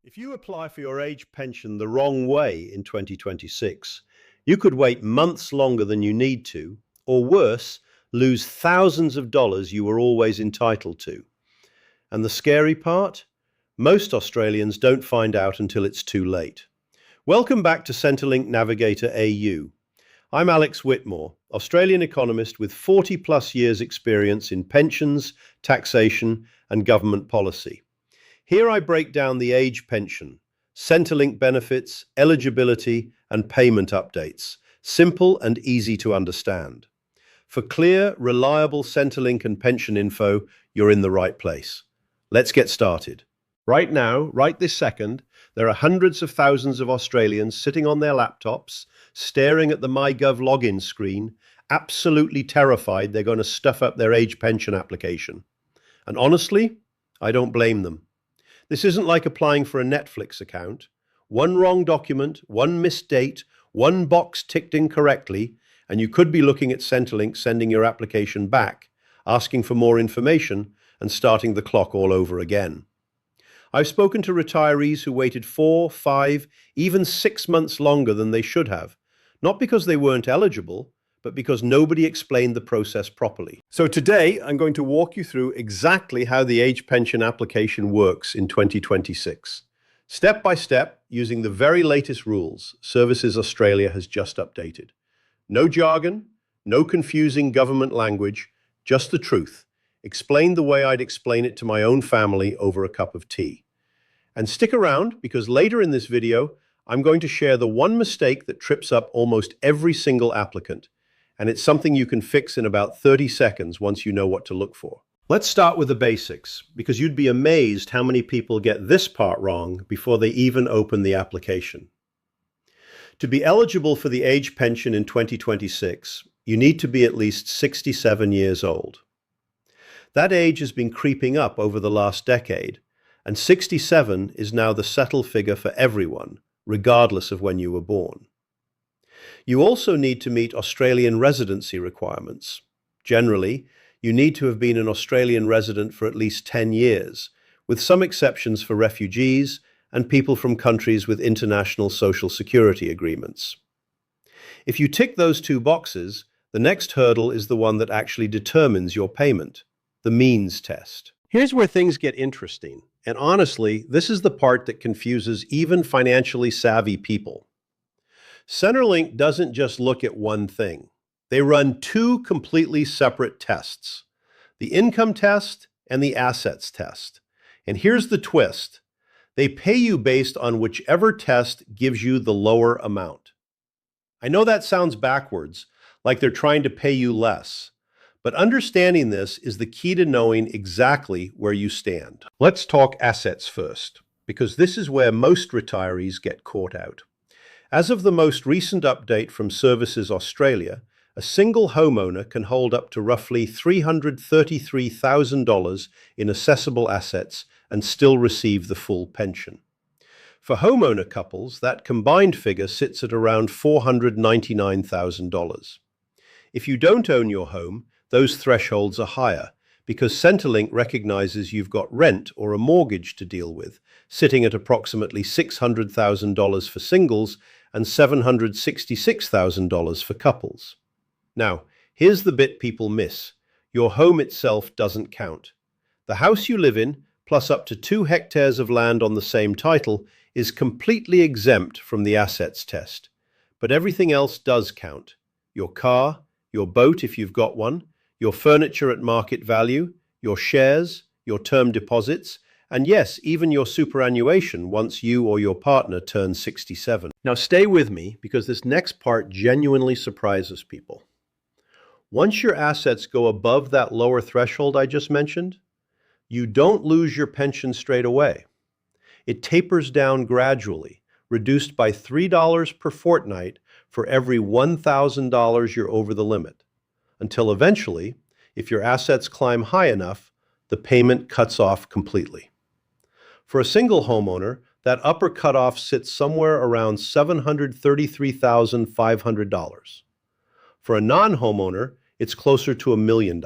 If you apply for your age pension the wrong way in 2026, you could wait months longer than you need to, or worse, lose thousands of dollars you were always entitled to. And the scary part? Most Australians don't find out until it's too late. Welcome back to Centrelink Navigator AU. I'm Alex Whitmore, Australian economist with 40 plus years experience in pensions, taxation, and government policy. Here I break down the age pension, Centrelink benefits, eligibility, and payment updates, simple and easy to understand. For clear, reliable Centrelink and pension info, you're in the right place. Let's get started. Right now, right this second, there are hundreds of thousands of Australians sitting on their laptops, staring at the myGov login screen, absolutely terrified they're going to stuff up their age pension application. And honestly, I don't blame them. This isn't like applying for a Netflix account. One wrong document, one missed date, one box ticked incorrectly, and you could be looking at Centrelink sending your application back, asking for more information, and starting the clock all over again. I've spoken to retirees who waited 4, 5, even 6 months longer than they should have, not because they weren't eligible, but because nobody explained the process properly. So today, I'm going to walk you through exactly how the age pension application works in 2026. Step by step, using the very latest rules Services Australia has just updated. No jargon, no confusing government language, just the truth, explained the way I'd explain it to my own family over a cup of tea. And stick around, because later in this video, I'm going to share the one mistake that trips up almost every single applicant. And it's something you can fix in about 30 seconds once you know what to look for. Let's start with the basics, because you'd be amazed how many people get this part wrong before they even open the application. To be eligible for the age pension in 2026, you need to be at least 67 years old. That age has been creeping up over the last decade, and 67 is now the settled figure for everyone, regardless of when you were born. You also need to meet Australian residency requirements. Generally, you need to have been an Australian resident for at least 10 years, with some exceptions for refugees and people from countries with international social security agreements. If you tick those two boxes, the next hurdle is the one that actually determines your payment, the means test. Here's where things get interesting, and honestly, this is the part that confuses even financially savvy people. Centrelink doesn't just look at one thing. They run two completely separate tests, the income test and the assets test. And here's the twist. They pay you based on whichever test gives you the lower amount. I know that sounds backwards, like they're trying to pay you less, but understanding this is the key to knowing exactly where you stand. Let's talk assets first, because this is where most retirees get caught out. As of the most recent update from Services Australia, a single homeowner can hold up to roughly $333,000 in assessable assets and still receive the full pension. For homeowner couples, that combined figure sits at around $499,000. If you don't own your home, those thresholds are higher, because Centrelink recognizes you've got rent or a mortgage to deal with, sitting at approximately $600,000 for singles and $766,000 for couples. Now, here's the bit people miss. Your home itself doesn't count. The house you live in, plus up to 2 hectares of land on the same title, is completely exempt from the assets test. But everything else does count. Your car, your boat if you've got one, your furniture at market value, your shares, your term deposits, and yes, even your superannuation once you or your partner turns 67. Now stay with me, because this next part genuinely surprises people. Once your assets go above that lower threshold I just mentioned, you don't lose your pension straight away. It tapers down gradually, reduced by $3 per fortnight for every $1,000 you're over the limit, until eventually, if your assets climb high enough, the payment cuts off completely. For a single homeowner, that upper cutoff sits somewhere around $733,500. For a non-homeowner, it's closer to $1 million.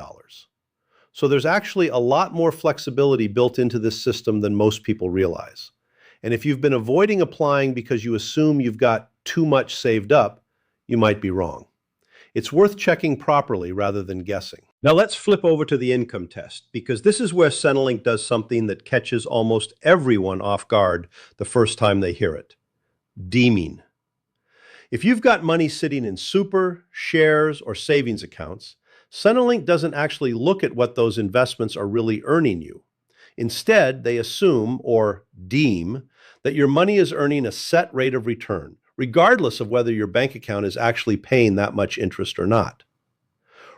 So there's actually a lot more flexibility built into this system than most people realize. And if you've been avoiding applying because you assume you've got too much saved up, you might be wrong. It's worth checking properly rather than guessing. Now let's flip over to the income test, because this is where Centrelink does something that catches almost everyone off guard the first time they hear it. Deeming. If you've got money sitting in super, shares, or savings accounts, Centrelink doesn't actually look at what those investments are really earning you. Instead, they assume, or deem, that your money is earning a set rate of return, regardless of whether your bank account is actually paying that much interest or not.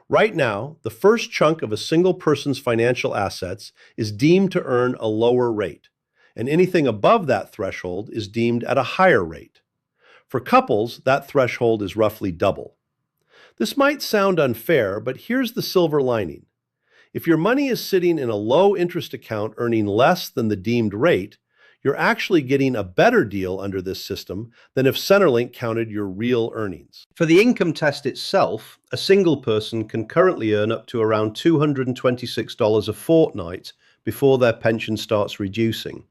Right now, the first chunk of a single person's financial assets is deemed to earn a lower rate, and anything above that threshold is deemed at a higher rate. For couples, that threshold is roughly double. This might sound unfair, but here's the silver lining. If your money is sitting in a low-interest account earning less than the deemed rate, you're actually getting a better deal under this system than if Centrelink counted your real earnings. For the income test itself, a single person can currently earn up to around $226 a fortnight before their pension starts reducing.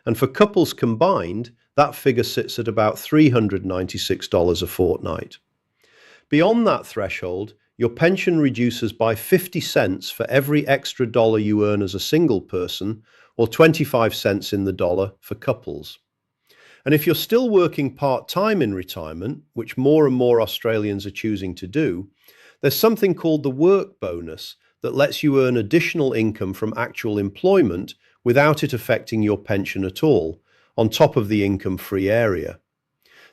And for couples combined, that figure sits at about $396 a fortnight. Beyond that threshold, your pension reduces by 50 cents for every extra dollar you earn as a single person, or 25 cents in the dollar for couples. And if you're still working part-time in retirement, which more and more Australians are choosing to do, there's something called the work bonus that lets you earn additional income from actual employment without it affecting your pension at all, on top of the income-free area.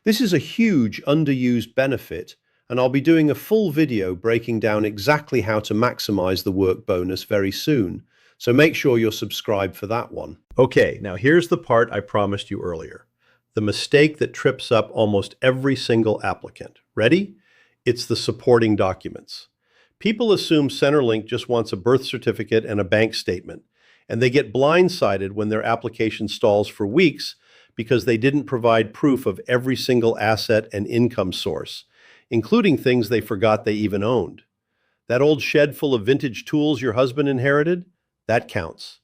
This is a huge underused benefit, and I'll be doing a full video breaking down exactly how to maximize the work bonus very soon, so make sure you're subscribed for that one. Okay, now here's the part I promised you earlier, the mistake that trips up almost every single applicant. Ready? It's the supporting documents. People assume Centrelink just wants a birth certificate and a bank statement, and they get blindsided when their application stalls for weeks because they didn't provide proof of every single asset and income source, including things they forgot they even owned. That old shed full of vintage tools your husband inherited? That counts.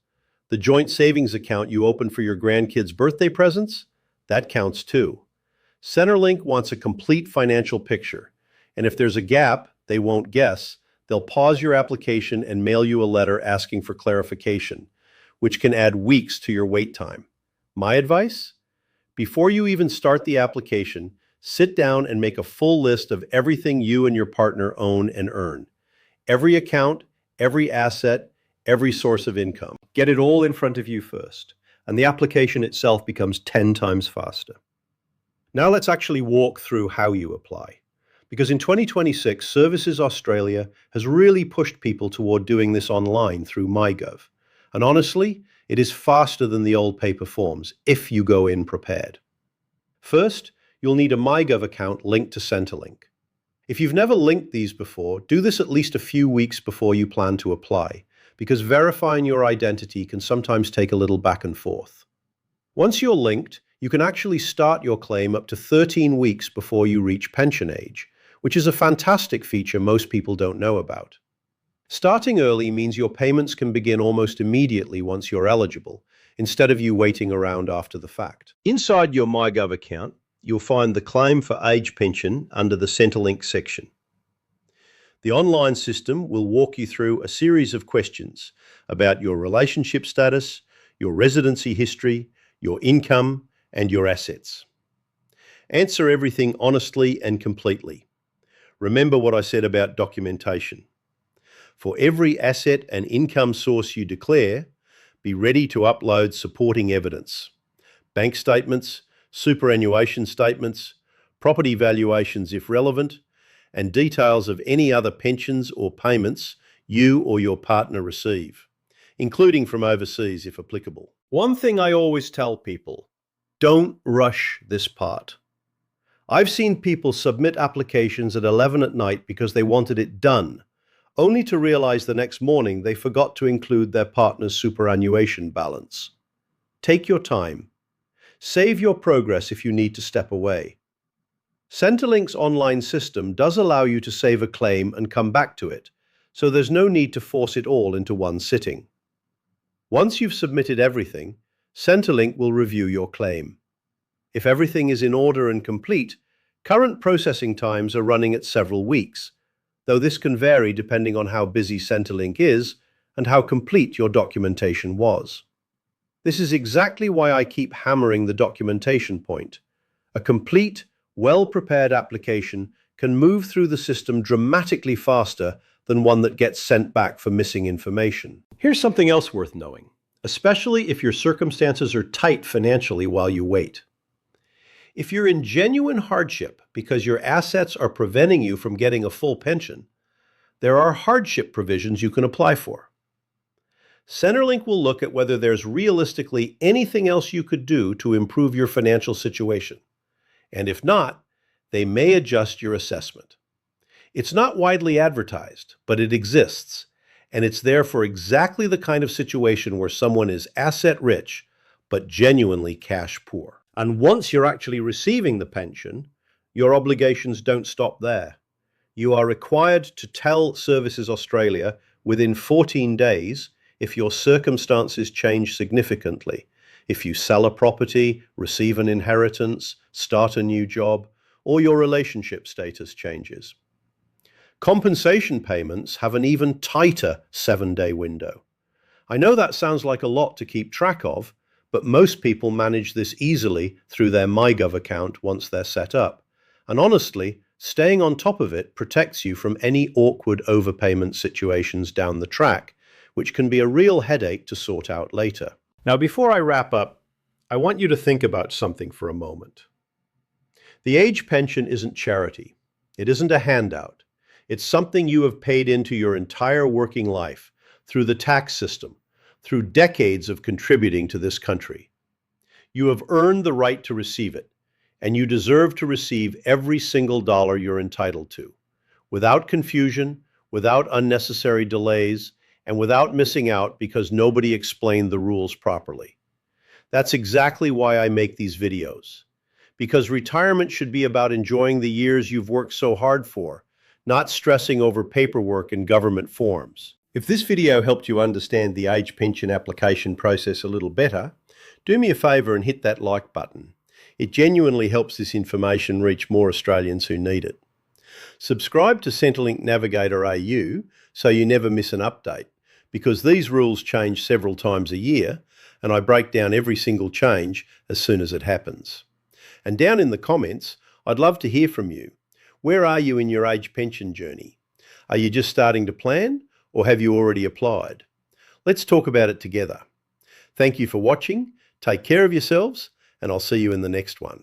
The joint savings account you opened for your grandkids' birthday presents? That counts too. Centrelink wants a complete financial picture, and if there's a gap they won't guess, they'll pause your application and mail you a letter asking for clarification, which can add weeks to your wait time. My advice? Before you even start the application, sit down and make a full list of everything you and your partner own and earn. Every account, every asset, every source of income. Get it all in front of you first, and the application itself becomes 10 times faster. Now let's actually walk through how you apply. Because in 2026, Services Australia has really pushed people toward doing this online through myGov. And honestly, it is faster than the old paper forms if you go in prepared. First, you'll need a myGov account linked to Centrelink. If you've never linked these before, do this at least a few weeks before you plan to apply, because verifying your identity can sometimes take a little back and forth. Once you're linked, you can actually start your claim up to 13 weeks before you reach pension age, which is a fantastic feature most people don't know about. Starting early means your payments can begin almost immediately once you're eligible, instead of you waiting around after the fact. Inside your myGov account, you'll find the Claim for Age Pension under the Centrelink section. The online system will walk you through a series of questions about your relationship status, your residency history, your income, and your assets. Answer everything honestly and completely. Remember what I said about documentation. For every asset and income source you declare, be ready to upload supporting evidence. Bank statements, superannuation statements, property valuations if relevant, and details of any other pensions or payments you or your partner receive, including from overseas if applicable. One thing I always tell people, don't rush this part. I've seen people submit applications at 11 at night because they wanted it done, only to realize the next morning they forgot to include their partner's superannuation balance. Take your time. Save your progress if you need to step away. Centrelink's online system does allow you to save a claim and come back to it, so there's no need to force it all into one sitting. Once you've submitted everything, Centrelink will review your claim. If everything is in order and complete, current processing times are running at several weeks, though this can vary depending on how busy Centrelink is and how complete your documentation was. This is exactly why I keep hammering the documentation point. A complete, well-prepared application can move through the system dramatically faster than one that gets sent back for missing information. Here's something else worth knowing, especially if your circumstances are tight financially while you wait. If you're in genuine hardship because your assets are preventing you from getting a full pension, there are hardship provisions you can apply for. Centrelink will look at whether there's realistically anything else you could do to improve your financial situation. And if not, they may adjust your assessment. It's not widely advertised, but it exists, and it's there for exactly the kind of situation where someone is asset rich, but genuinely cash poor. And once you're actually receiving the pension, your obligations don't stop there. You are required to tell Services Australia within 14 days if your circumstances change significantly, if you sell a property, receive an inheritance, start a new job, or your relationship status changes. Compensation payments have an even tighter 7-day window. I know that sounds like a lot to keep track of, but most people manage this easily through their myGov account once they're set up. And honestly, staying on top of it protects you from any awkward overpayment situations down the track, which can be a real headache to sort out later. Now, before I wrap up, I want you to think about something for a moment. The age pension isn't charity. It isn't a handout. It's something you have paid into your entire working life, through the tax system, through decades of contributing to this country. You have earned the right to receive it, and you deserve to receive every single dollar you're entitled to, without confusion, without unnecessary delays, and without missing out because nobody explained the rules properly. That's exactly why I make these videos. Because retirement should be about enjoying the years you've worked so hard for, not stressing over paperwork and government forms. If this video helped you understand the age pension application process a little better, do me a favour and hit that like button. It genuinely helps this information reach more Australians who need it. Subscribe to Centrelink Navigator AU so you never miss an update, because these rules change several times a year, and I break down every single change as soon as it happens. And down in the comments, I'd love to hear from you. Where are you in your age pension journey? Are you just starting to plan, or have you already applied? Let's talk about it together. Thank you for watching, take care of yourselves, and I'll see you in the next one.